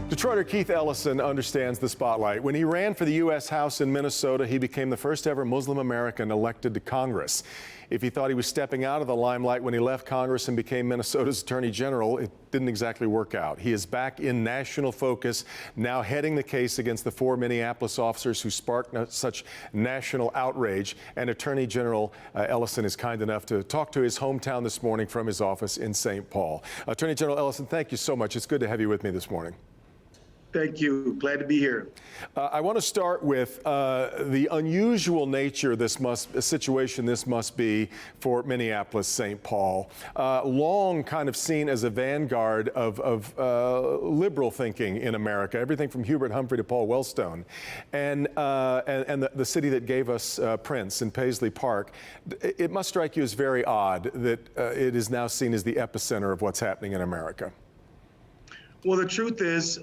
Detroiter Keith Ellison understands the spotlight. When he ran for the U.S. House in Minnesota, he became the first ever Muslim American elected to Congress. If he thought he was stepping out of the limelight when he left Congress and became Minnesota's Attorney General, it didn't exactly work out. He is back in national focus, now heading the case against the 4 Minneapolis officers who sparked such national outrage. And Attorney General Ellison is kind enough to talk to his hometown this morning from his office in St. Paul. Attorney General Ellison, thank you so much. It's good to have you with me this morning. Thank you. Glad to be here. I want to start with the unusual nature this situation must be for Minneapolis, St. Paul. Long kind of seen as a vanguard of liberal thinking in America, everything from Hubert Humphrey to Paul Wellstone, and the city that gave us Prince in Paisley Park. It must strike you as very odd that it is now seen as the epicenter of what's happening in America. Well, the truth is,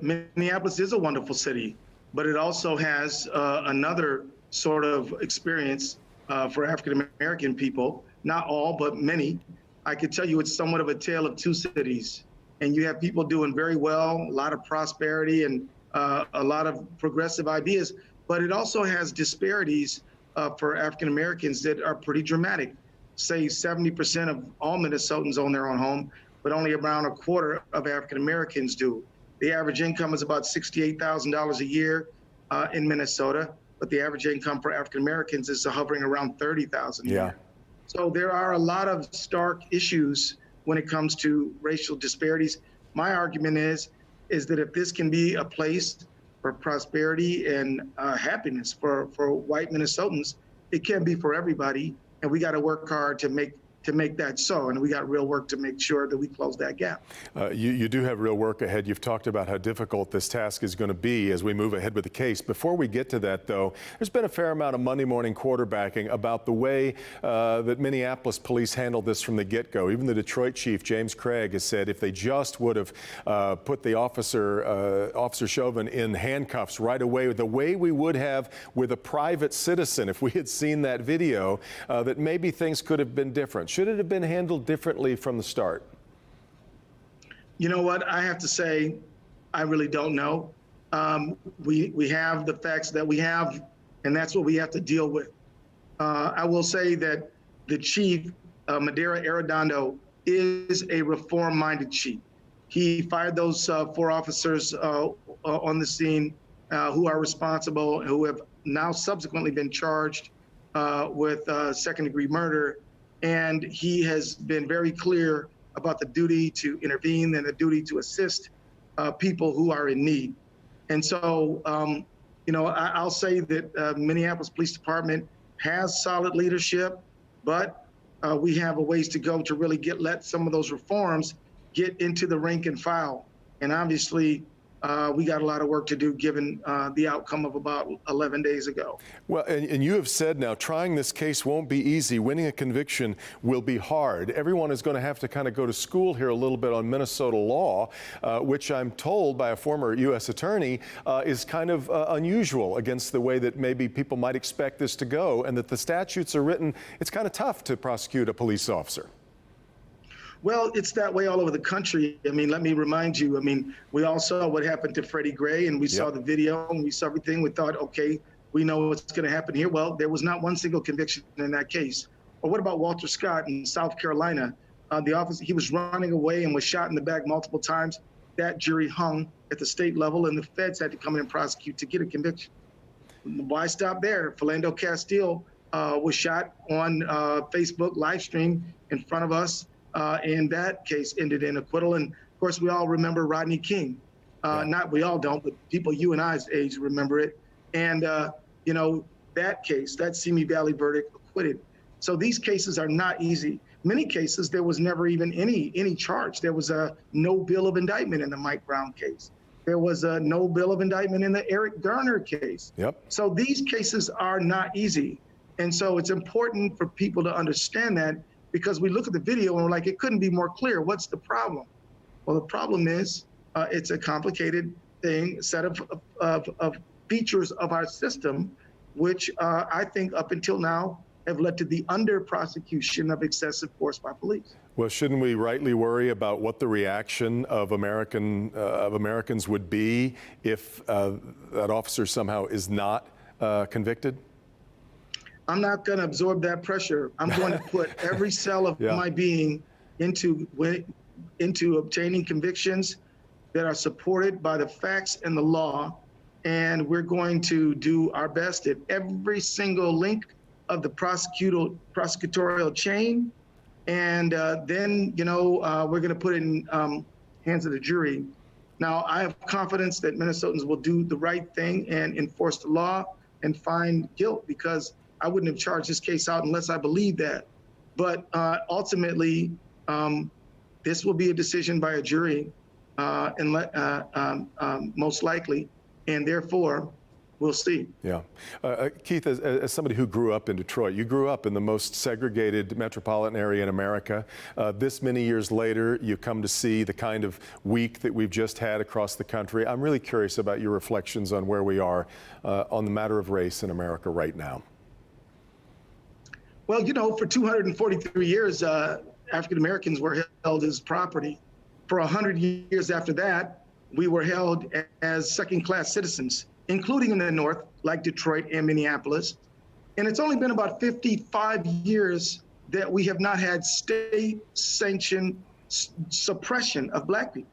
Minneapolis is a wonderful city, but it also has another sort of experience for African-American people. Not all, but many. I could tell you it's somewhat of a tale of two cities. And you have people doing very well, a lot of prosperity and a lot of progressive ideas. But it also has disparities for African-Americans that are pretty dramatic. Say 70% of all Minnesotans own their own home, but only around a quarter of African Americans do. The average income is about $68,000 a year in Minnesota, but the average income for African Americans is hovering around $30,000 a year. So there are a lot of stark issues when it comes to racial disparities. My argument is that if this can be a place for prosperity and happiness for white Minnesotans, it can be for everybody, and we got to work hard to make that so, and we got real work to make sure that we close that gap. You do have real work ahead. You've talked about how difficult this task is going to be as we move ahead with the case. Before we get to that, though, there's been a fair amount of Monday morning quarterbacking about the way that Minneapolis police handled this from the get-go. Even the Detroit chief, James Craig, has said if they just would have put the Officer Chauvin in handcuffs right away, the way we would have with a private citizen, if we had seen that video, that maybe things could have been different. Should it have been handled differently from the start? You know what? I have to say, I really don't know. We have the facts that we have, and that's what we have to deal with. I will say that the chief, Madera Arredondo, is a reform-minded chief. He fired those 4 officers on the scene who are responsible, who have now subsequently been charged with second-degree murder. And he has been very clear about the duty to intervene and the duty to assist people who are in need. And so, I'll say that Minneapolis Police Department has solid leadership, but we have a ways to go to really let some of those reforms get into the rank and file. And obviously, we got a lot of work to do given the outcome of about 11 days ago. Well, and you have said now trying this case won't be easy. Winning a conviction will be hard. Everyone is going to have to kind of go to school here a little bit on Minnesota law, which I'm told by a former U.S. attorney is kind of unusual against the way that maybe people might expect this to go, and that the statutes are written, it's kind of tough to prosecute a police officer. Well, it's that way all over the country. I mean, let me remind you, we all saw what happened to Freddie Gray, and we saw the video, and we saw everything. We thought, okay, we know what's going to happen here. Well, there was not one single conviction in that case. Or what about Walter Scott in South Carolina? The officer, he was running away and was shot in the back multiple times. That jury hung at the state level, and the feds had to come in and prosecute to get a conviction. Why stop there? Philando Castile was shot on Facebook live stream in front of us. And that case ended in acquittal. And of course, we all remember Rodney King. Not we all don't, but people you and I's age remember it. And, that case, that Simi Valley verdict, acquitted. So these cases are not easy. Many cases, there was never even any charge. There was no bill of indictment in the Mike Brown case. There was no bill of indictment in the Eric Garner case. So these cases are not easy. And so it's important for people to understand that, because we look at the video and we're like, it couldn't be more clear. What's the problem? Well, the problem is it's a complicated set of features of our system, which I think up until now have led to the under prosecution of excessive force by police. Well, shouldn't we rightly worry about what the reaction of Americans would be if that officer somehow is not convicted? I'm not going to absorb that pressure. I'm going to put every cell of my being into obtaining convictions that are supported by the facts and the law. And we're going to do our best at every single link of the prosecutorial chain. And then, we're going to put it in hands of the jury. Now, I have confidence that Minnesotans will do the right thing and enforce the law and find guilt, because I wouldn't have charged this case out unless I believed that. But ultimately, this will be a decision by a jury, most likely, and therefore, we'll see. Yeah. Keith, as somebody who grew up in Detroit, you grew up in the most segregated metropolitan area in America. This many years later, you come to see the kind of week that we've just had across the country. I'm really curious about your reflections on where we are on the matter of race in America right now. Well, for 243 years, African Americans were held as property. For 100 years after that, we were held as second-class citizens, including in the North, like Detroit and Minneapolis. And it's only been about 55 years that we have not had state-sanctioned suppression of Black people.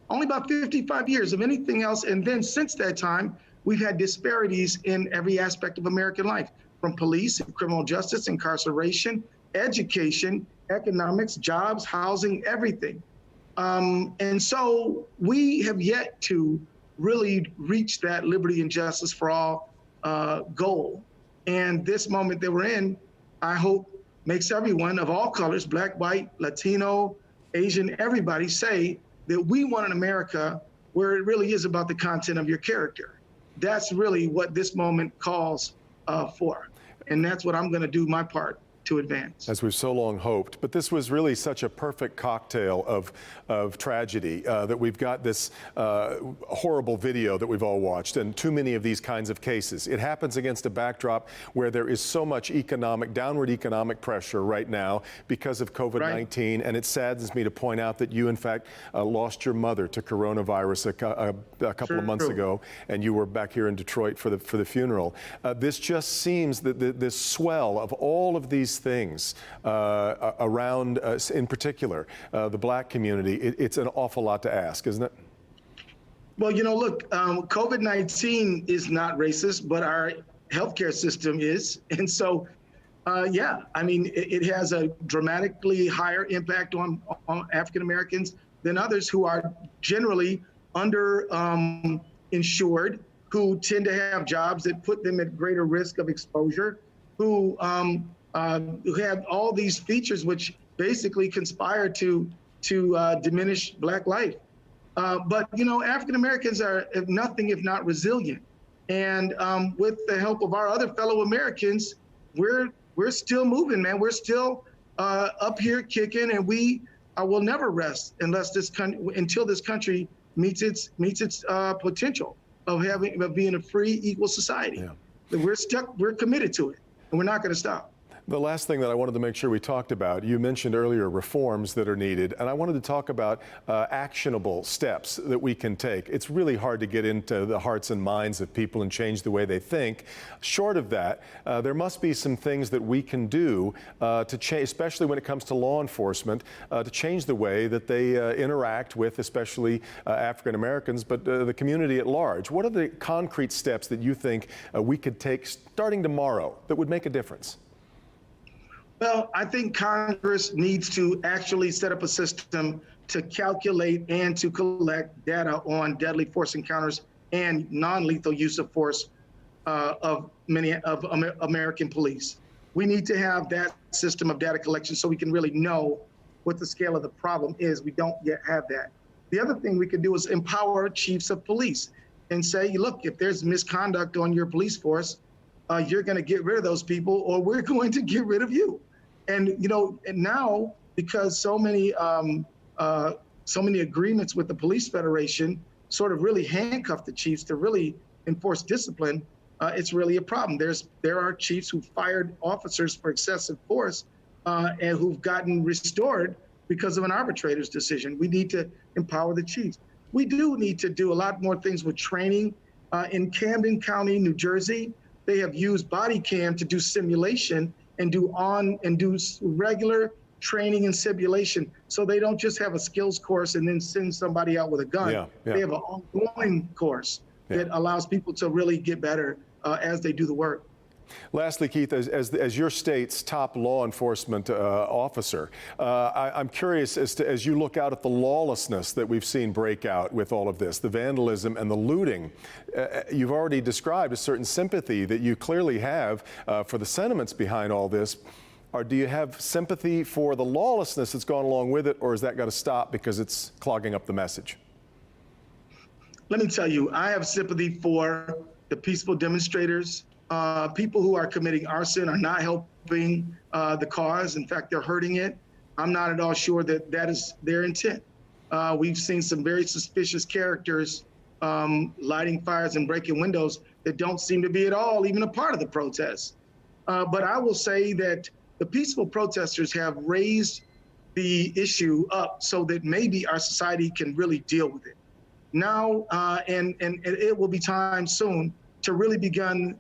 Only about 55 years of anything else. And then since that time, we've had disparities in every aspect of American life, from police and criminal justice, incarceration, education, economics, jobs, housing, everything. And so we have yet to really reach that liberty and justice for all goal. And this moment that we're in, I hope, makes everyone of all colors, Black, white, Latino, Asian, everybody, say that we want an America where it really is about the content of your character. That's really what this moment calls for. And that's what I'm going to do my part to advance. As we've so long hoped. But this was really such a perfect cocktail of tragedy that we've got this horrible video that we've all watched, and too many of these kinds of cases. It happens against a backdrop where there is so much downward economic pressure right now because of COVID-19. Right. And it saddens me to point out that you, in fact, lost your mother to coronavirus a couple of months ago, and you were back here in Detroit for the funeral. This just seems that this swell of all of these things around, in particular, the Black community, it's an awful lot to ask, isn't it? Well, look, COVID-19 is not racist, but our healthcare system is. And so, it has a dramatically higher impact on African Americans than others who are generally insured, who tend to have jobs that put them at greater risk of exposure, who have all these features which basically conspire to diminish Black life. But African Americans are nothing if not resilient. And with the help of our other fellow Americans, we're still moving, man. We're still up here kicking, and we will never rest until this country meets its potential of being a free, equal society. Yeah. We're committed to it, and we're not going to stop. The last thing that I wanted to make sure we talked about, you mentioned earlier reforms that are needed, and I wanted to talk about actionable steps that we can take. It's really hard to get into the hearts and minds of people and change the way they think. Short of that, there must be some things that we can do to change, especially when it comes to law enforcement, to change the way that they interact with, especially African Americans, but the community at large. What are the concrete steps that you think we could take starting tomorrow that would make a difference? Well, I think Congress needs to actually set up a system to calculate and to collect data on deadly force encounters and non-lethal use of force of many of American police. We need to have that system of data collection so we can really know what the scale of the problem is. We don't yet have that. The other thing we could do is empower chiefs of police and say, look, if there's misconduct on your police force, you're going to get rid of those people, or we're going to get rid of you. And and now, because so many agreements with the Police Federation sort of really handcuff the chiefs to really enforce discipline, it's really a problem. There are chiefs who fired officers for excessive force and who've gotten restored because of an arbitrator's decision. We need to empower the chiefs. We do need to do a lot more things with training. In Camden County, New Jersey, they have used body cam to do simulation and do regular training and simulation, so they don't just have a skills course and then send somebody out with a gun. They have an ongoing course that allows people to really get better as they do the work. Lastly, Keith, as your state's top law enforcement officer, I'm curious as you look out at the lawlessness that we've seen break out with all of this, the vandalism and the looting. You've already described a certain sympathy that you clearly have for the sentiments behind all this. Or do you have sympathy for the lawlessness that's gone along with it, or has that got to stop because it's clogging up the message? Let me tell you, I have sympathy for the peaceful demonstrators. People who are committing arson are not helping the cause. In fact, they're hurting it. I'm not at all sure that that is their intent. We've seen some very suspicious characters lighting fires and breaking windows that don't seem to be at all even a part of the protest. But I will say that the peaceful protesters have raised the issue up so that maybe our society can really deal with it. Now, and it will be time soon to really begin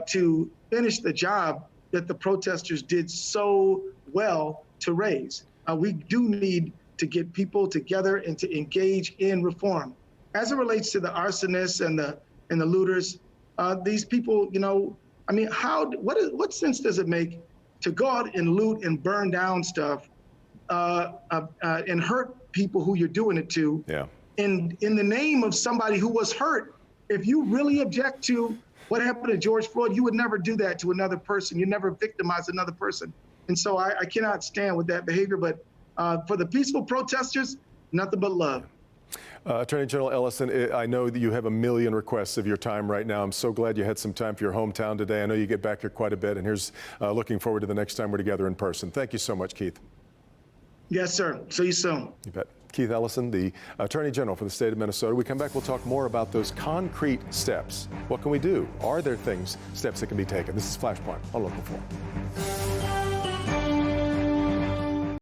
to finish the job that the protesters did so well to raise. We do need to get people together and to engage in reform. As it relates to the arsonists and the looters, these people, you know, I mean, what sense does it make to go out and loot and burn down stuff and hurt people who you're doing it to in the name of somebody who was hurt? If you really object to what happened to George Floyd, you would never do that to another person. You never victimize another person. And so I cannot stand with that behavior. But for the peaceful protesters, nothing but love. Attorney General Ellison, I know that you have a million requests of your time right now. I'm so glad you had some time for your hometown today. I know you get back here quite a bit, and here's looking forward to the next time we're together in person. Thank you so much, Keith. Yes, sir. See you soon. You bet. Keith Ellison, the Attorney General for the state of Minnesota. We come back, we'll talk more about those concrete steps. What can we do? Are there steps that can be taken? This is Flashpoint on Local 4.